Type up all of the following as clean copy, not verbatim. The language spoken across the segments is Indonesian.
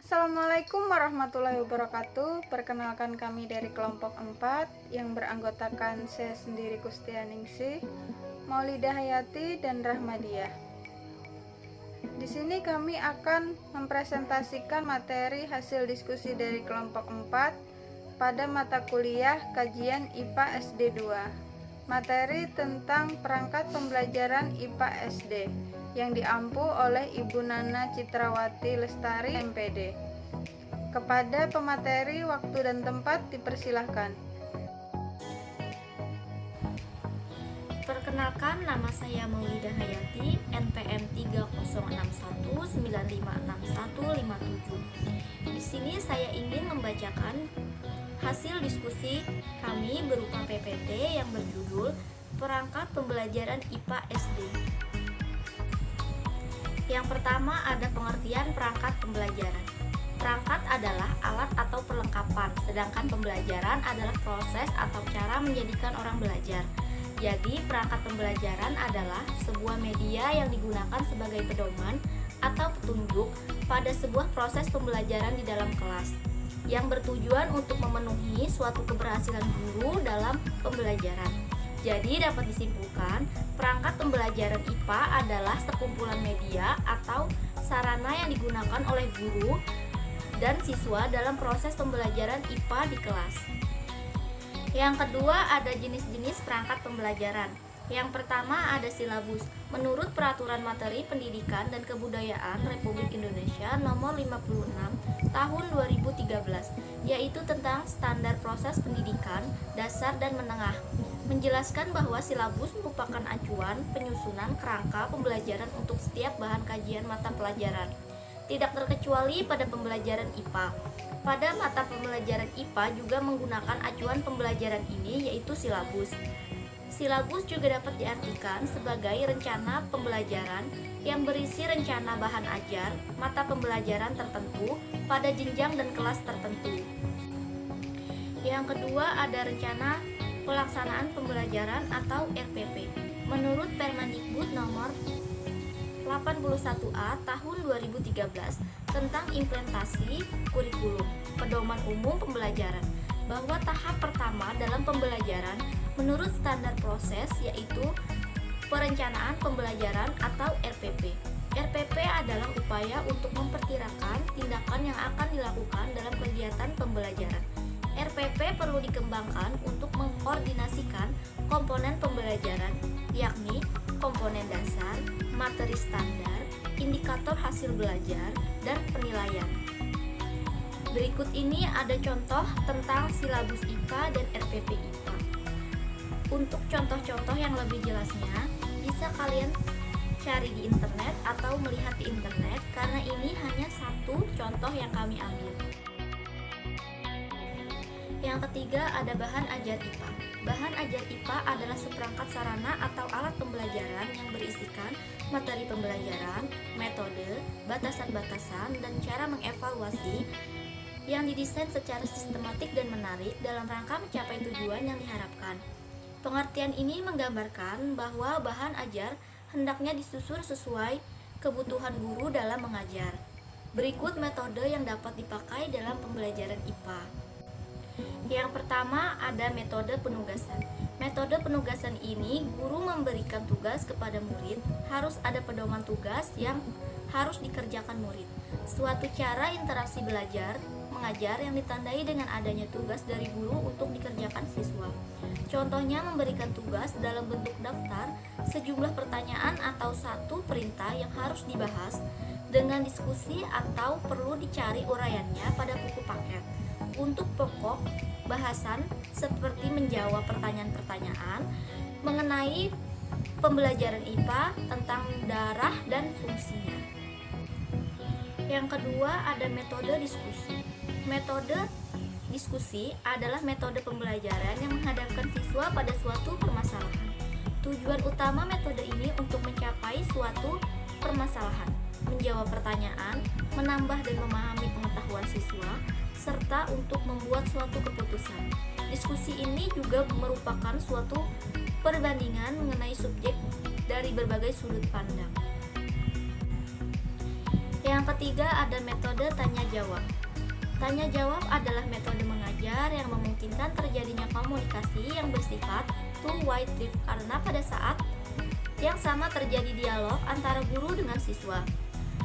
Assalamualaikum warahmatullahi wabarakatuh. Perkenalkan, kami dari kelompok 4 yang beranggotakan saya sendiri, Kustianingsih, Maulidah Hayati, dan Rahmadiah. Di sini kami akan mempresentasikan materi hasil diskusi dari kelompok 4 pada mata kuliah kajian IPA SD 2. Materi tentang perangkat pembelajaran IPA SD yang diampu oleh Ibu Nana Citrawati Lestari, MPD. Kepada pemateri, waktu dan tempat dipersilahkan. Perkenalkan, nama saya Maulidah Hayati, NPM 3061956157. Di sini saya ingin membacakan hasil diskusi kami berupa PPT yang berjudul Perangkat Pembelajaran IPA SD. Yang pertama ada pengertian perangkat pembelajaran. Perangkat adalah alat atau perlengkapan, sedangkan pembelajaran adalah proses atau cara menjadikan orang belajar. Jadi, perangkat pembelajaran adalah sebuah media yang digunakan sebagai pedoman atau petunjuk pada sebuah proses pembelajaran di dalam kelas, yang bertujuan untuk memenuhi suatu keberhasilan guru dalam pembelajaran. Jadi dapat disimpulkan, perangkat pembelajaran IPA adalah sekumpulan media atau sarana yang digunakan oleh guru dan siswa dalam proses pembelajaran IPA di kelas. Yang kedua ada jenis-jenis perangkat pembelajaran. Yang pertama ada silabus. Menurut Peraturan Materi Pendidikan dan Kebudayaan Republik Indonesia Nomor 56 Tahun 2013, yaitu tentang standar proses pendidikan dasar dan menengah, menjelaskan bahwa silabus merupakan acuan penyusunan kerangka pembelajaran untuk setiap bahan kajian mata pelajaran, tidak terkecuali pada pembelajaran IPA. Pada mata pembelajaran IPA juga menggunakan acuan pembelajaran ini, yaitu silabus. Silabus juga dapat diartikan sebagai rencana pembelajaran yang berisi rencana bahan ajar mata pembelajaran tertentu pada jenjang dan kelas tertentu. Yang kedua ada rencana pelaksanaan pembelajaran atau RPP. Menurut Permendikbud nomor 81A tahun 2013 tentang implementasi kurikulum pedoman umum pembelajaran, bahwa tahap pertama dalam pembelajaran menurut standar proses yaitu perencanaan pembelajaran atau RPP. RPP adalah upaya untuk memperkirakan tindakan yang akan dilakukan dalam kegiatan pembelajaran. RPP perlu dikembangkan untuk mengkoordinasikan komponen pembelajaran, yakni komponen dasar, materi standar, indikator hasil belajar, dan penilaian. Berikut ini ada contoh tentang silabus IPA dan RPP IPA. Untuk contoh-contoh yang lebih jelasnya, bisa kalian cari di internet atau melihat di internet, karena ini hanya satu contoh yang kami ambil. Yang ketiga ada bahan ajar IPA. Bahan ajar IPA adalah seperangkat sarana atau alat pembelajaran yang berisikan materi pembelajaran, metode, batasan-batasan, dan cara mengevaluasi yang didesain secara sistematik dan menarik dalam rangka mencapai tujuan yang diharapkan. Pengertian ini menggambarkan bahwa bahan ajar hendaknya disusun sesuai kebutuhan guru dalam mengajar. Berikut metode yang dapat dipakai dalam pembelajaran IPA. Yang pertama ada metode penugasan. Metode penugasan ini guru memberikan tugas kepada murid, harus ada pedoman tugas yang harus dikerjakan murid. Suatu cara interaksi belajar mengajar yang ditandai dengan adanya tugas dari guru untuk dikerjakan siswa. Contohnya memberikan tugas dalam bentuk daftar, sejumlah pertanyaan atau satu perintah yang harus dibahas dengan diskusi atau perlu dicari uraiannya pada buku paket. Untuk pokok bahasan seperti menjawab pertanyaan-pertanyaan mengenai pembelajaran IPA tentang darah dan fungsinya. Yang kedua ada metode diskusi. Metode diskusi adalah metode pembelajaran yang menghadapkan siswa pada suatu permasalahan. Tujuan utama metode ini untuk mencapai suatu permasalahan, menjawab pertanyaan, menambah dan memahami pengetahuan siswa, serta untuk membuat suatu keputusan. Diskusi ini juga merupakan suatu perbandingan mengenai subjek dari berbagai sudut pandang. Yang ketiga ada metode tanya-jawab. Tanya-jawab adalah metode mengajar yang memungkinkan terjadinya komunikasi yang bersifat two-way trip karena pada saat yang sama terjadi dialog antara guru dengan siswa.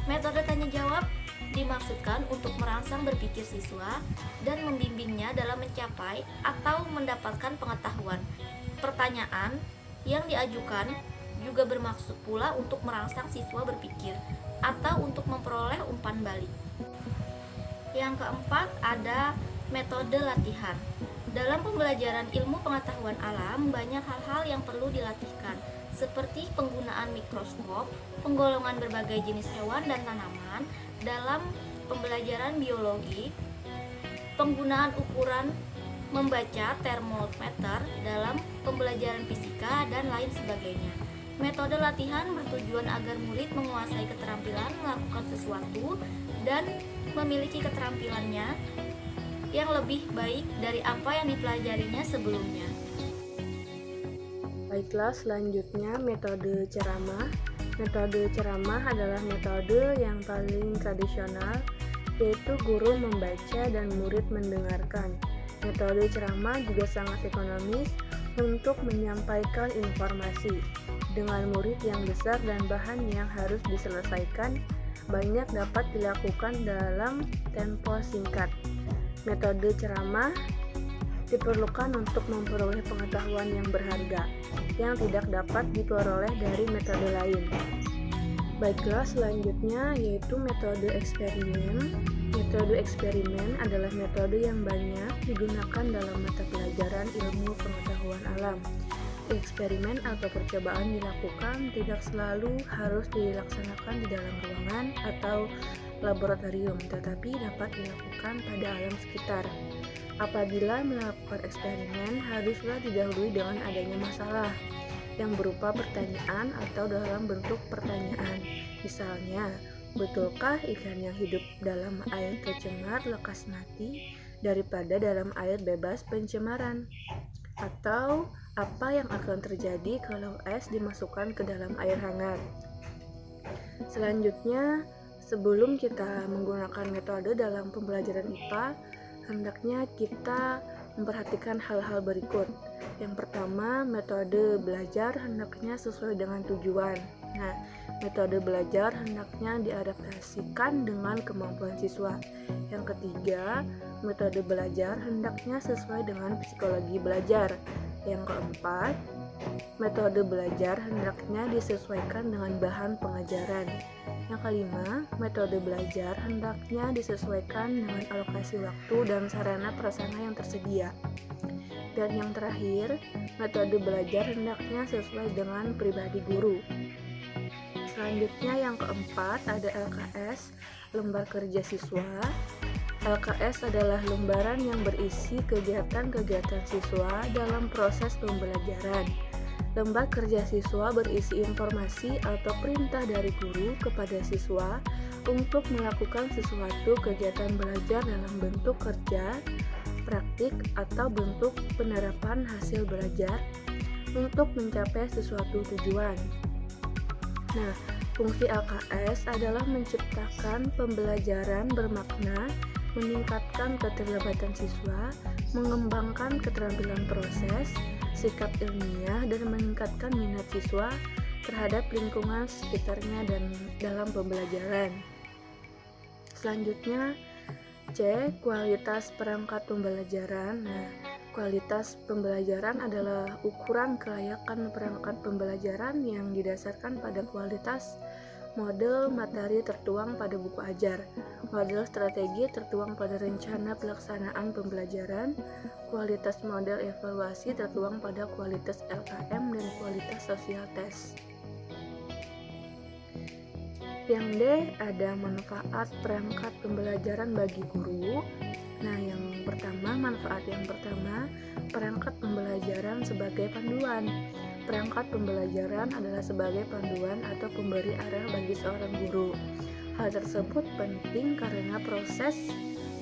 Metode tanya-jawab dimaksudkan untuk merangsang berpikir siswa dan membimbingnya dalam mencapai atau mendapatkan pengetahuan. Pertanyaan yang diajukan juga bermaksud pula untuk merangsang siswa berpikir atau untuk memperoleh umpan balik. Yang keempat ada metode latihan. Dalam pembelajaran ilmu pengetahuan alam, banyak hal-hal yang perlu dilatihkan, seperti penggunaan mikroskop, penggolongan berbagai jenis hewan dan tanaman dalam pembelajaran biologi, penggunaan ukuran membaca termometer dalam pembelajaran fisika, dan lain sebagainya. Metode latihan bertujuan agar murid menguasai keterampilan melakukan sesuatu dan memiliki keterampilannya yang lebih baik dari apa yang dipelajarinya sebelumnya. Baiklah, selanjutnya metode ceramah. Metode ceramah adalah metode yang paling tradisional, yaitu guru membaca dan murid mendengarkan. Metode ceramah juga sangat ekonomis untuk menyampaikan informasi. Dengan murid yang besar dan bahan yang harus diselesaikan, banyak dapat dilakukan dalam tempo singkat. Metode ceramah diperlukan untuk memperoleh pengetahuan yang berharga, yang tidak dapat diperoleh dari metode lain. Baiklah, selanjutnya yaitu metode eksperimen. Metode eksperimen adalah metode yang banyak digunakan dalam mata pelajaran ilmu pengetahuan alam. Eksperimen atau percobaan dilakukan tidak selalu harus dilaksanakan di dalam ruangan atau laboratorium, tetapi dapat dilakukan pada alam sekitar. Apabila melakukan eksperimen, haruslah didahului dengan adanya masalah yang berupa pertanyaan atau dalam bentuk pertanyaan. Misalnya, betulkah ikan yang hidup dalam air tercemar lekas mati daripada dalam air bebas pencemaran? Atau apa yang akan terjadi kalau es dimasukkan ke dalam air hangat? Selanjutnya, sebelum kita menggunakan metode dalam pembelajaran IPA, hendaknya kita memperhatikan hal-hal berikut. Yang pertama, metode belajar hendaknya sesuai dengan tujuan. Nah, metode belajar hendaknya diadaptasikan dengan kemampuan siswa. Yang ketiga, metode belajar hendaknya sesuai dengan psikologi belajar. Yang keempat, metode belajar hendaknya disesuaikan dengan bahan pengajaran. Yang kelima, metode belajar hendaknya disesuaikan dengan alokasi waktu dan sarana prasarana yang tersedia. Dan yang terakhir, metode belajar hendaknya sesuai dengan pribadi guru. Selanjutnya yang keempat ada LKS, lembar kerja siswa. LKS adalah lembaran yang berisi kegiatan-kegiatan siswa dalam proses pembelajaran. Lembar kerja siswa berisi informasi atau perintah dari guru kepada siswa untuk melakukan sesuatu kegiatan belajar dalam bentuk kerja, praktik, atau bentuk penerapan hasil belajar untuk mencapai sesuatu tujuan. Nah, fungsi LKS adalah menciptakan pembelajaran bermakna, meningkatkan keterlibatan siswa, mengembangkan keterampilan proses, sikap ilmiah, dan meningkatkan minat siswa terhadap lingkungan sekitarnya dan dalam pembelajaran. Selanjutnya, C. Kualitas perangkat pembelajaran. Nah, kualitas pembelajaran adalah ukuran kelayakan perangkat pembelajaran yang didasarkan pada kualitas model materi tertuang pada buku ajar, model strategi tertuang pada rencana pelaksanaan pembelajaran, kualitas model evaluasi tertuang pada kualitas LKM, dan kualitas sosial tes. Yang D ada manfaat perangkat pembelajaran bagi guru. Nah, yang pertama, manfaat yang pertama, perangkat pembelajaran sebagai panduan. Perangkat pembelajaran adalah sebagai panduan atau pemberi arah bagi seorang guru. Hal tersebut penting karena proses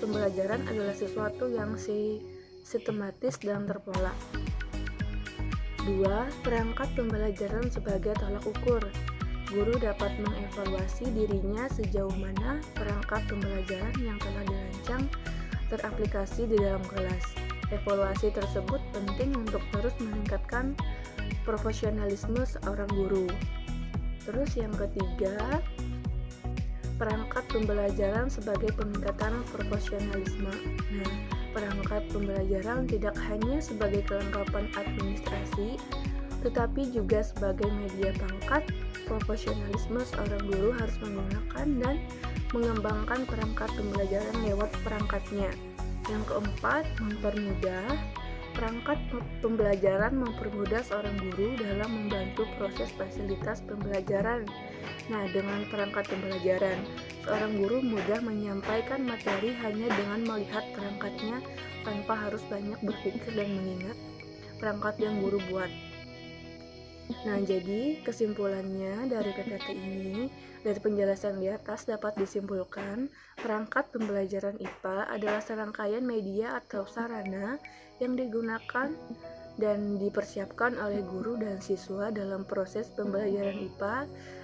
pembelajaran adalah sesuatu yang sistematis dan terpola. 2. Perangkat pembelajaran sebagai tolak ukur. Guru dapat mengevaluasi dirinya sejauh mana perangkat pembelajaran yang telah dirancang teraplikasi di dalam kelas. Evaluasi tersebut penting untuk terus meningkatkan profesionalisme seorang guru. Terus yang ketiga, perangkat pembelajaran sebagai peningkatan profesionalisme. Nah, perangkat pembelajaran tidak hanya sebagai kelengkapan administrasi, tetapi juga sebagai media pangkat profesionalisme seorang guru harus menggunakan dan mengembangkan perangkat pembelajaran lewat perangkatnya. Yang keempat, mempermudah. Perangkat pembelajaran mempermudah seorang guru dalam membantu proses fasilitas pembelajaran. Nah, dengan perangkat pembelajaran, seorang guru mudah menyampaikan materi hanya dengan melihat perangkatnya tanpa harus banyak berpikir dan mengingat perangkat yang guru buat. Nah, jadi kesimpulannya dari PPT ini, dari penjelasan di atas dapat disimpulkan, perangkat pembelajaran IPA adalah serangkaian media atau sarana yang digunakan dan dipersiapkan oleh guru dan siswa dalam proses pembelajaran IPA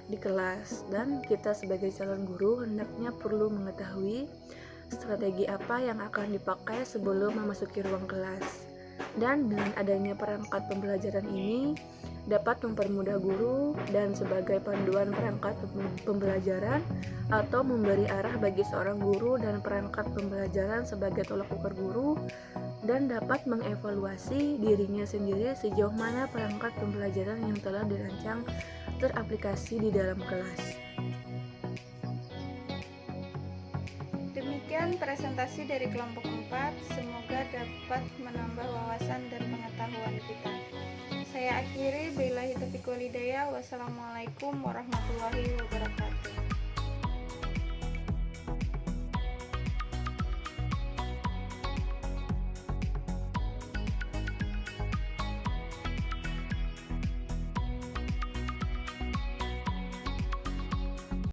di kelas. Dan kita sebagai calon guru hendaknya perlu mengetahui strategi apa yang akan dipakai sebelum memasuki ruang kelas. Dan dengan adanya perangkat pembelajaran ini dapat mempermudah guru dan sebagai panduan perangkat pembelajaran atau memberi arah bagi seorang guru dan perangkat pembelajaran sebagai tolak ukur guru dan dapat mengevaluasi dirinya sendiri sejauh mana perangkat pembelajaran yang telah dirancang teraplikasi di dalam kelas. Demikian presentasi dari kelompok 4, semoga dapat menambah wawasan dan pengetahuan kita. Saya akhiri, billahi taufiq wal hidayah. Wassalamualaikum warahmatullahi wabarakatuh.